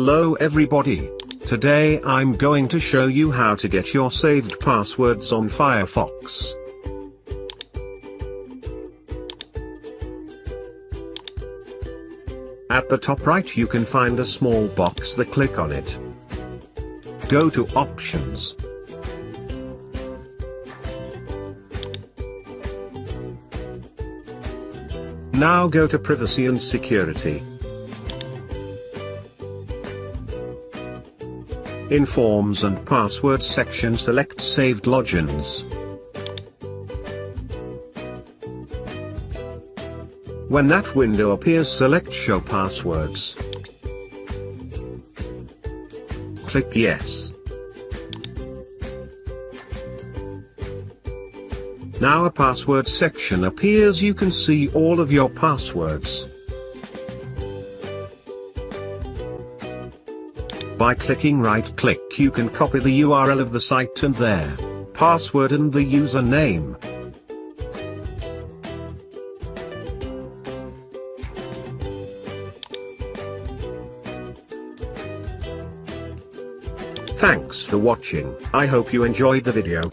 Hello everybody. Today I'm going to show you how to get your saved passwords on Firefox. At the top right you can find a small box, click on it. Go to Options. Now go to Privacy and Security. In Forms and Passwords section select Saved Logins. When that window appears, select Show Passwords. Click Yes. Now a password section appears. You can see all of your passwords. By clicking right-click you can copy the URL of the site and their password and the username. Thanks for watching. I hope you enjoyed the video.